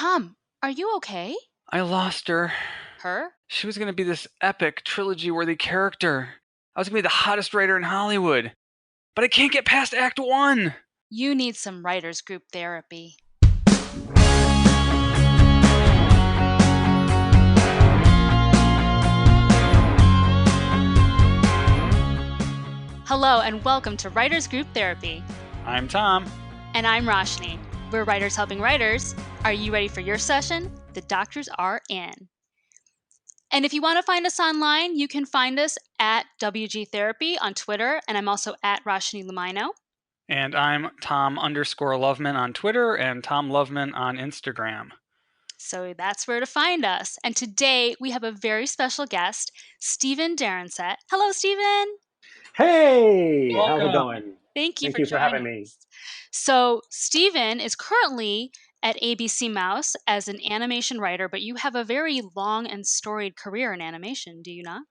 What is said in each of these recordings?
Tom, are you okay? I lost her. Her? She was going to be this epic, trilogy-worthy character. I was going to be the hottest writer in Hollywood. But I can't get past Act 1! You need some writers group therapy. Hello and welcome to Writers Group Therapy. I'm Tom. And I'm Roshni. We're writers helping writers. Are you ready for your session? The doctors are in. And if you want to find us online, you can find us at WG Therapy on Twitter, and I'm also at Roshni Lamino. And I'm Tom_Loveman on Twitter and Tom Loveman on Instagram. So that's where to find us. And today we have a very special guest, Steven Darancette. Hello, Steven. Hey, Welcome. how's it going? Thank you Thank for you for having joining me. us. So Steven is currently at ABC Mouse as an animation writer, but you have a very long and storied career in animation, do you not?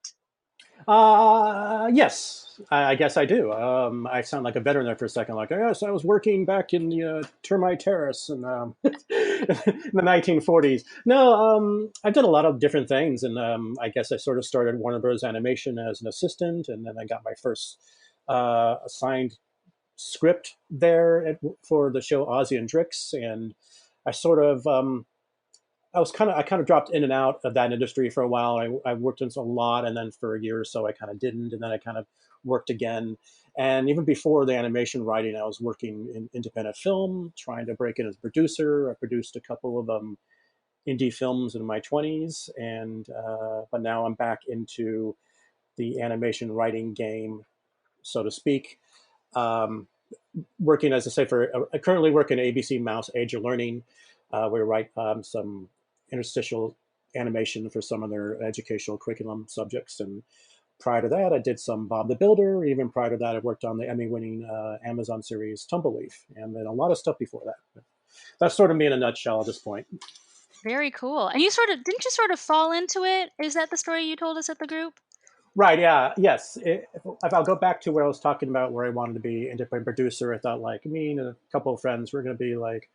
Yes, I guess I do. I sound like a veteran there for a second. Like, yes, I was working back in the Termite Terrace and in the 1940s. No, I've done a lot of different things, and I guess I sort of started Warner Bros. Animation as an assistant, and then I got my first assigned script there for the show Ozzy and Drix, and I sort of I kind of dropped in and out of that industry for a while. I worked in a lot, and then for a year or so I kind of didn't, and then I kind of worked again. And even before the animation writing, I was working in independent film, trying to break in as a producer. I produced a couple of indie films in my 20s, and but now I'm back into the animation writing game, so to speak. Um, Working, as I say, I currently work in ABC Mouse Age of Learning. We write some interstitial animation for some of their educational curriculum subjects. And prior to that, I did some Bob the Builder. Even prior to that, I worked on the Emmy-winning Amazon series Tumble Leaf, and then a lot of stuff before that. That's sort of me in a nutshell at this point. Very cool. And didn't you sort of fall into it? Is that the story you told us at the group? Right, yeah, yes. If I'll go back to where I was talking about where I wanted to be independent producer, I thought like me and a couple of friends were going to be like,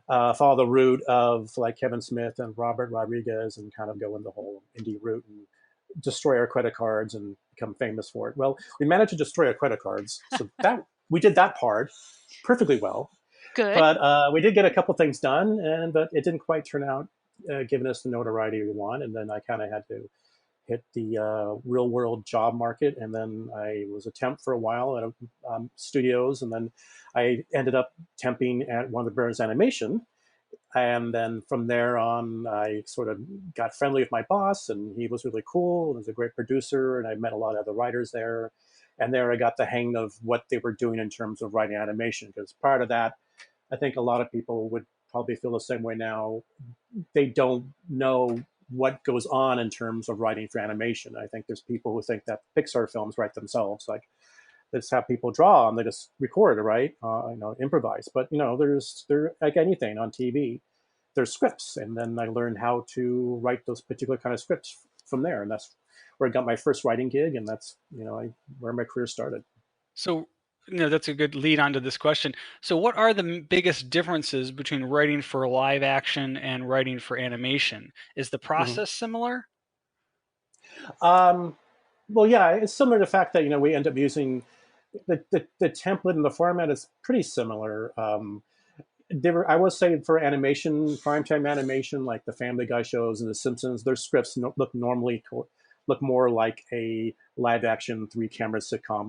follow the route of like Kevin Smith and Robert Rodriguez and kind of go in the whole indie route and destroy our credit cards and become famous for it. Well, we managed to destroy our credit cards, so that we did that part perfectly well. Good. But we did get a couple things done, but it didn't quite turn out giving us the notoriety we want. And then I kind of had to hit the real world job market, and then I was a temp for a while at studios, and then I ended up temping at Warner Bros. Animation. And then from there on, I sort of got friendly with my boss, and he was really cool. And was a great producer, and I met a lot of other writers there. And there I got the hang of what they were doing in terms of writing animation. Because prior to that, I think a lot of people would probably feel the same way now. They don't know what goes on in terms of writing for animation. I think there's people who think that Pixar films write themselves. Like, let's have people draw and they just record, right? Improvise. But there's like anything on TV, there's scripts, and then I learned how to write those particular kind of scripts from there, and that's where I got my first writing gig, and that's where my career started. So, that's a good lead on to this question. So what are the biggest differences between writing for live action and writing for animation? Is the process similar? Well, yeah, it's similar to the fact that we end up using the template and the format is pretty similar. I will say for animation, primetime animation, like the Family Guy shows and the Simpsons, their scripts look more like a live action 3-camera sitcom,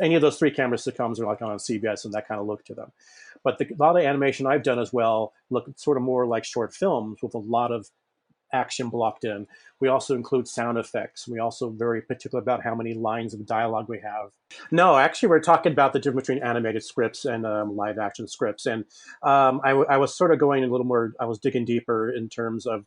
any of those 3-camera sitcoms are like on CBS and that kind of look to them. But a lot of animation I've done as well look sort of more like short films with a lot of action blocked in. We also include sound effects. We also very particular about how many lines of dialogue we have. No, actually, we're talking about the difference between animated scripts and live action scripts. And I was sort of going a little more, I was digging deeper in terms of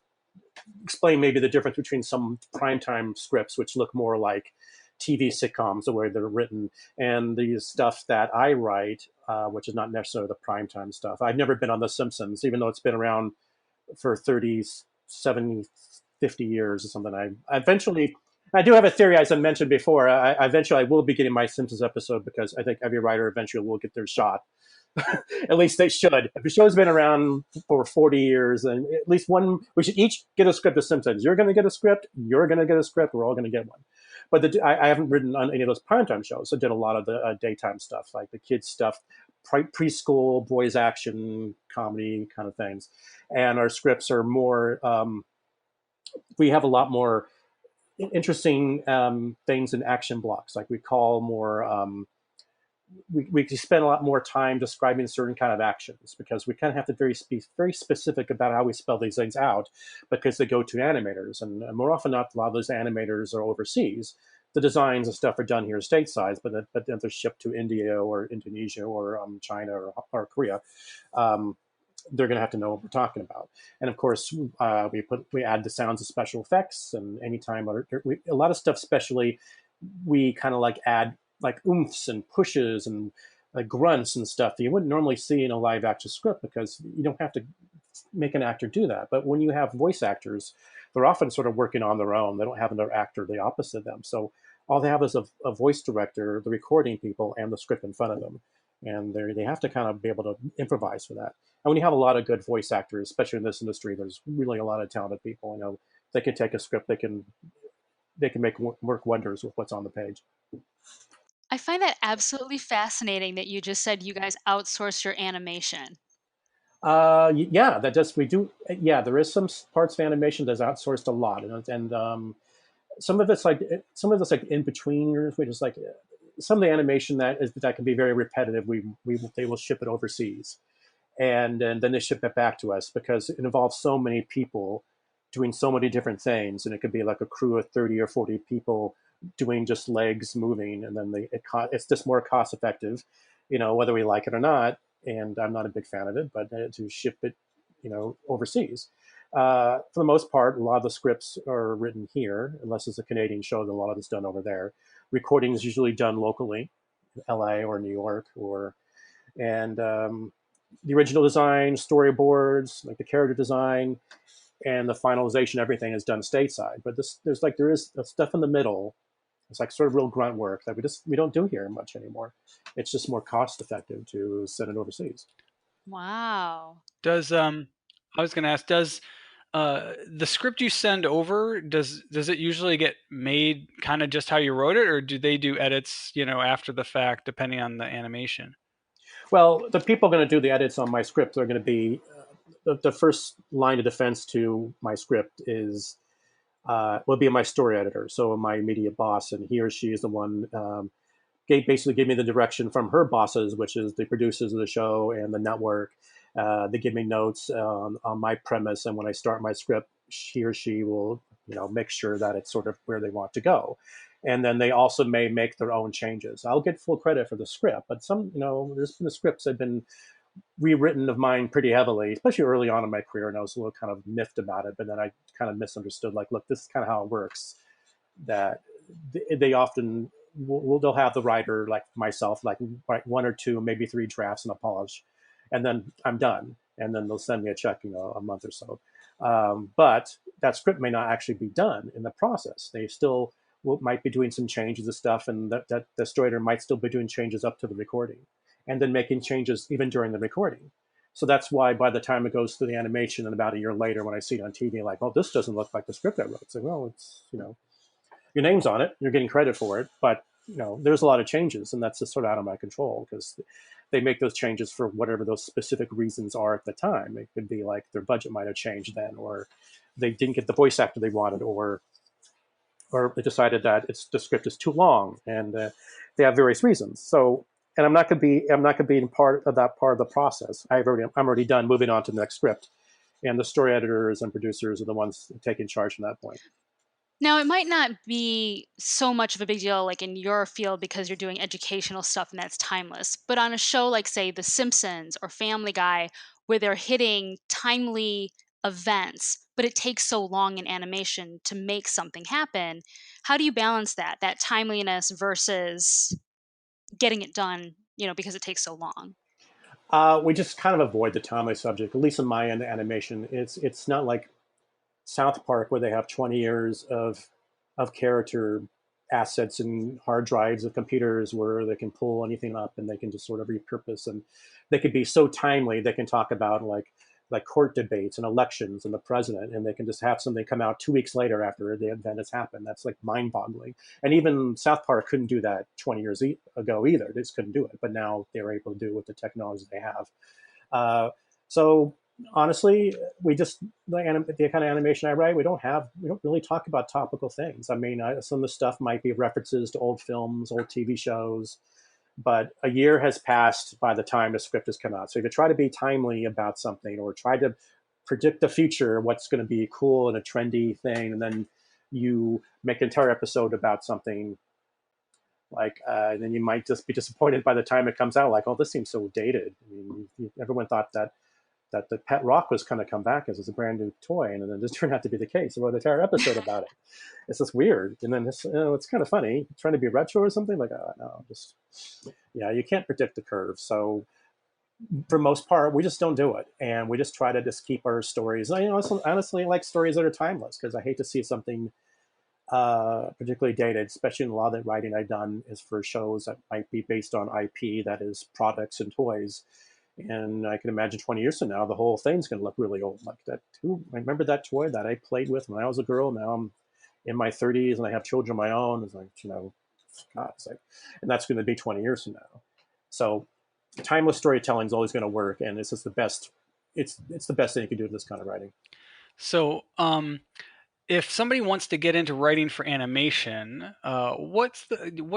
explain maybe the difference between some primetime scripts, which look more like TV sitcoms, the way they're written, and the stuff that I write, which is not necessarily the primetime stuff. I've never been on The Simpsons, even though it's been around for 30, 70, 50 years or something. I do have a theory, as I mentioned before. Eventually I will be getting my Simpsons episode because I think every writer eventually will get their shot. At least they should. If the show's been around for 40 years, and at least one, we should each get a script of Simpsons. You're going to get a script. You're going to get a script. We're all going to get one. But I haven't written on any of those primetime shows. I did a lot of the daytime stuff, like the kids stuff, preschool, boys action, comedy kind of things. And our scripts are more, we have a lot more interesting things in action blocks. Like we call more, we spend a lot more time describing certain kind of actions because we kind of have to be very specific about how we spell these things out because they go to animators. And more often than not, a lot of those animators are overseas. The designs and stuff are done here stateside, but then they're shipped to India or Indonesia or China or Korea. They're going to have to know what we're talking about. And of course, we add the sounds of special effects, and anytime a lot of stuff, especially we kind of like add like oomphs and pushes and like grunts and stuff that you wouldn't normally see in a live action script because you don't have to make an actor do that. But when you have voice actors, they're often sort of working on their own. They don't have another actor the opposite of them. So all they have is a voice director, the recording people, and the script in front of them. And they have to kind of be able to improvise for that. And when you have a lot of good voice actors, especially in this industry, there's really a lot of talented people. You know, they can take a script, they can make work wonders with what's on the page. I find that absolutely fascinating that you just said you guys outsource your animation. Yeah, that does. We do. Yeah, there is some parts of animation that's outsourced a lot, and some of it's like in betweeners, which is like some of the animation that can be very repetitive. They will ship it overseas, and then they ship it back to us because it involves so many people doing so many different things, and it could be like a crew of 30 or 40 people doing just legs moving, and then it's just more cost effective, whether we like it or not. And I'm not a big fan of it, but to ship it, overseas. For the most part, a lot of the scripts are written here, unless it's a Canadian show. Then a lot of it's done over there. Recording is usually done locally, L.A. or New York, and the original design, storyboards, like the character design, and the finalization, everything is done stateside. But there is stuff in the middle. It's like sort of real grunt work that we don't do here much anymore. It's just more cost effective to send it overseas. Wow. Does I was going to ask, does the script you send over, does it usually get made kind of just how you wrote it, or do they do edits, after the fact, depending on the animation? Well, the people going to do the edits on my script are going to be the first line of defense to my script is will be my story editor, so my immediate boss, and he or she is the one basically give me the direction from her bosses, which is the producers of the show and the network. They give me notes on my premise, and when I start my script, he or she will, make sure that it's sort of where they want to go. And then they also may make their own changes. I'll get full credit for the script, but there's been the scripts that have been rewritten of mine pretty heavily, especially early on in my career, and I was a little kind of miffed about it. But then I kind of misunderstood, like, look, this is kind of how it works. That they often they'll have the writer like myself like write one or two, maybe three drafts and a polish, and then I'm done. And then they'll send me a check, a month or so. But that script may not actually be done in the process. They still might be doing some changes and stuff, and that the storyteller might still be doing changes up to the recording, and then making changes even during the recording. So that's why by the time it goes through the animation, and about a year later, when I see it on TV, like, oh, this doesn't look like the script I wrote. It's like, well, it's your name's on it, you're getting credit for it, but there's a lot of changes, and that's just sort of out of my control because they make those changes for whatever those specific reasons are at the time. It could be like their budget might have changed then, or they didn't get the voice actor they wanted, or they decided that the script is too long, and they have various reasons. So, and I'm not going to be in part of the process. I'm already done moving on to the next script, and the story editors and producers are the ones taking charge from that point. Now, it might not be so much of a big deal like in your field because you're doing educational stuff and that's timeless. But on a show like, say, The Simpsons or Family Guy, where they're hitting timely events, but it takes so long in animation to make something happen, how do you balance that timeliness versus getting it done, because it takes so long? We just kind of avoid the timely subject, at least in my end animation. It's not like South Park where they have 20 years of character assets and hard drives of computers where they can pull anything up and they can just sort of repurpose, and they could be so timely. They can talk about like court debates and elections and the president, and they can just have something come out 2 weeks later after the event has happened. That's like mind-boggling. And even South Park couldn't do that 20 years ago either. They just couldn't do it, but now they're able to do it with the technology they have. So honestly, we just the kind of animation I write, we don't really talk about topical things. I mean, some of the stuff might be references to old films, old TV shows, but a year has passed by the time the script has come out. So if you try to be timely about something or try to predict the future, what's going to be cool and a trendy thing, and then you make an entire episode about something like, then you might just be disappointed by the time it comes out. Like, oh, this seems so dated. I mean, everyone thought that the pet rock was going to come back as a brand new toy, and then it just turned out to be the case. We wrote an entire episode about it. It's just weird, and then it's kind of funny trying to be retro or something. Like, oh no, just you can't predict the curve. So for most part, we just don't do it, and we just try to just keep our stories. I honestly like stories that are timeless, because I hate to see something particularly dated, especially in a lot of the writing I've done is for shows that might be based on IP, that is products and toys. And I can imagine 20 years from now, the whole thing's going to look really old. Like that. I remember that toy that I played with when I was a girl. Now I'm in my 30s and I have children of my own. It's like, God, it's like, and that's going to be 20 years from now. So timeless storytelling is always going to work, and this is the best. It's the best thing you can do with this kind of writing. So, if somebody wants to get into writing for animation, what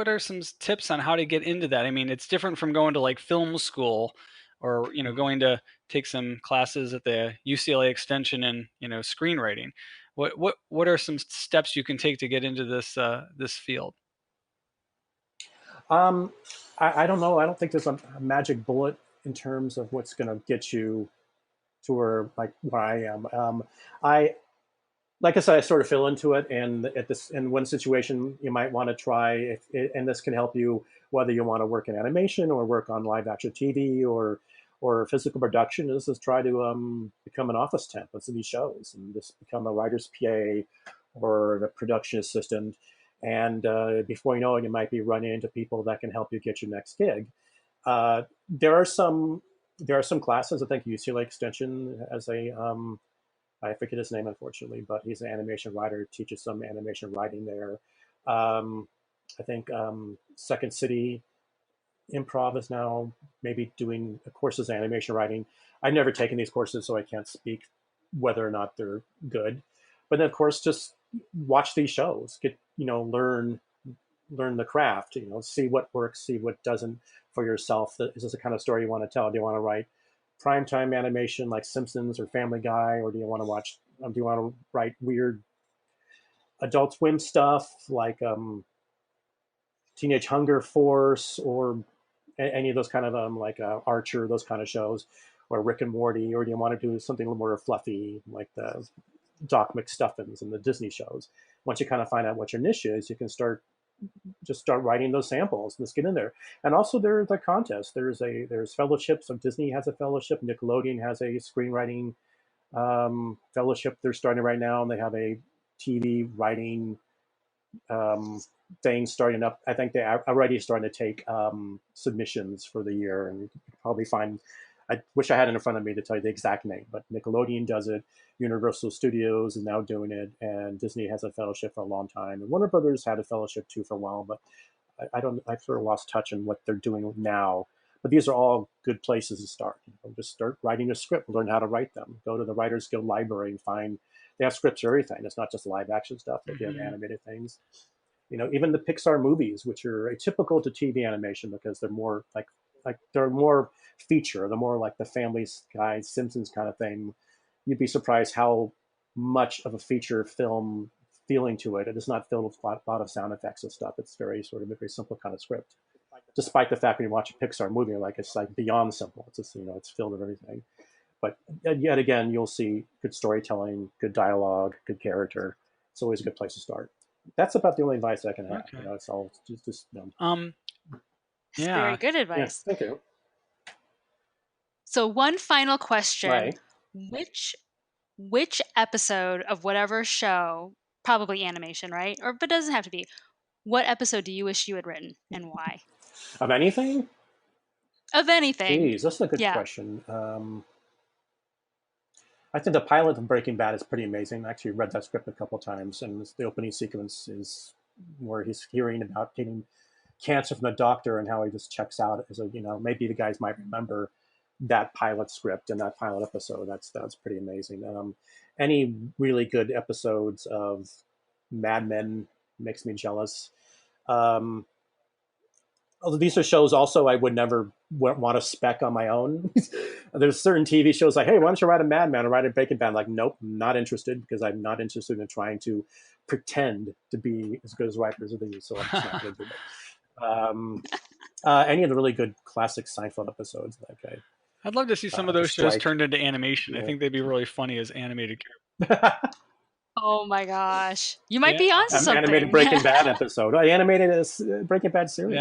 are some tips on how to get into that? I mean, it's different from going to like film school, or going to take some classes at the UCLA Extension in screenwriting. What are some steps you can take to get into this field? I don't know. I don't think there's a magic bullet in terms of what's going to get you to where I am. I Like I said, I sort of fell into it, and in one situation, you might want to try, and this can help you whether you want to work in animation or work on live action TV or physical production. Is try to become an office temp of these shows and just become a writer's PA or a production assistant. And before you know it, you might be running into people that can help you get your next gig. There are some classes. I think UCLA Extension has I forget his name, unfortunately, but he's an animation writer, teaches some animation writing there. I think Second City Improv is now maybe doing courses in animation writing. I've never taken these courses, so I can't speak whether or not they're good. But then, of course, just watch these shows, learn the craft, see what works, see what doesn't for yourself. Is this the kind of story you want to tell? Do you want to write primetime animation like Simpsons or Family Guy, or do you want to write weird Adult Swim stuff like Teenage Hunger Force or any of those kind of like Archer, those kind of shows, or Rick and Morty, or do you want to do something a little more fluffy like the Doc McStuffins and the Disney shows? Once you kind of find out what your niche is, you can start writing those samples and just get in there. And also there's a contest. There's fellowships. So Disney has a fellowship. Nickelodeon has a screenwriting fellowship they're starting right now, and they have a TV writing thing starting up. I think they're already starting to take submissions for the year, and you can probably find. I wish I had it in front of me to tell you the exact name, but Nickelodeon does it. Universal Studios is now doing it, and Disney has a fellowship for a long time. And Warner Brothers had a fellowship too for a while, but I've sort of lost touch on what they're doing now. But these are all good places to start. Just start writing a script, learn how to write them. Go to the Writers Guild library and find they have scripts for everything. It's not just live action stuff. They have animated things. Even the Pixar movies, which are atypical to TV animation because they're more like they're more feature, they're more like the Family Guy, Simpsons kind of thing. You'd be surprised how much of a feature film feeling to it. It is not filled with a lot of sound effects and stuff. It's very sort of a very simple kind of script. Despite the fact when you watch a Pixar movie, it's like beyond simple. It's just it's filled with everything. But yet again, you'll see good storytelling, good dialogue, good character. It's always a good place to start. That's about the only advice I can have. Okay. It's all just It's very good advice. Thank you. So one final question. Right. Which episode of whatever show, probably animation, right? But it doesn't have to be. what episode do you wish you had written and why? Of anything? Of anything. Geez, that's a good question. I think the pilot of Breaking Bad is pretty amazing. I actually read that script a couple times, and the opening sequence is where he's hearing about getting cancer from the doctor and how he just checks out as a, maybe the guys might remember that pilot script and that pilot episode. That's pretty amazing. Any really good episodes of Mad Men makes me jealous. These are shows also I would never want to spec on my own. There's certain TV shows like, hey, why don't you write a Mad Men or write a Breaking Bad? Like, nope, not interested, because I'm not interested in trying to pretend to be as good as writers of these. So I'm just not going to do it. Any of the really good classic Seinfeld episodes, like I'd love to see some of those shows turned into animation. Yeah. I think they'd be really funny as animated characters. Oh my gosh. You might be onto something. Animated Breaking Bad episode. I animated a Breaking Bad series.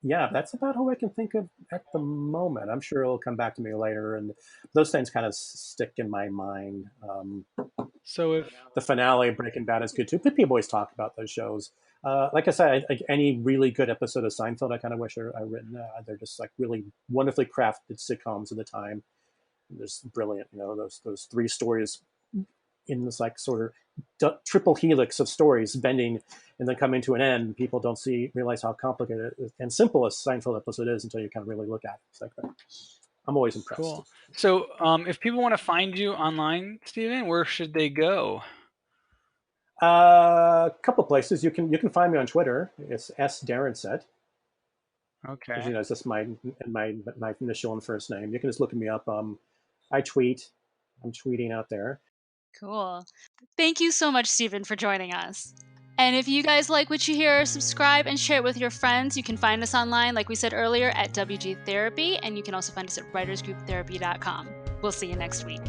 Yeah, that's about who I can think of at the moment. I'm sure it'll come back to me later, and those things kind of stick in my mind. So if the finale of Breaking Bad is good too, but people always talk about those shows. Like I said, any really good episode of Seinfeld, I kind of wish I'd written. They're just like really wonderfully crafted sitcoms of the time. There's brilliant, those three stories in this like sort of triple helix of stories bending and then coming to an end. People don't realize how complicated and simple a Seinfeld episode is until you kind of really look at it. It's like I'm always impressed. Cool. So if people want to find you online, Steven, where should they go? A couple places. You can find me on Twitter. It's Darancette. Okay. It's just my initial and first name. You can just look me up. I tweet. I'm tweeting out there. Cool. Thank you so much, Steven, for joining us. And if you guys like what you hear, subscribe and share it with your friends. You can find us online, like we said earlier, at WG Therapy, and you can also find us at writersgrouptherapy.com. We'll see you next week.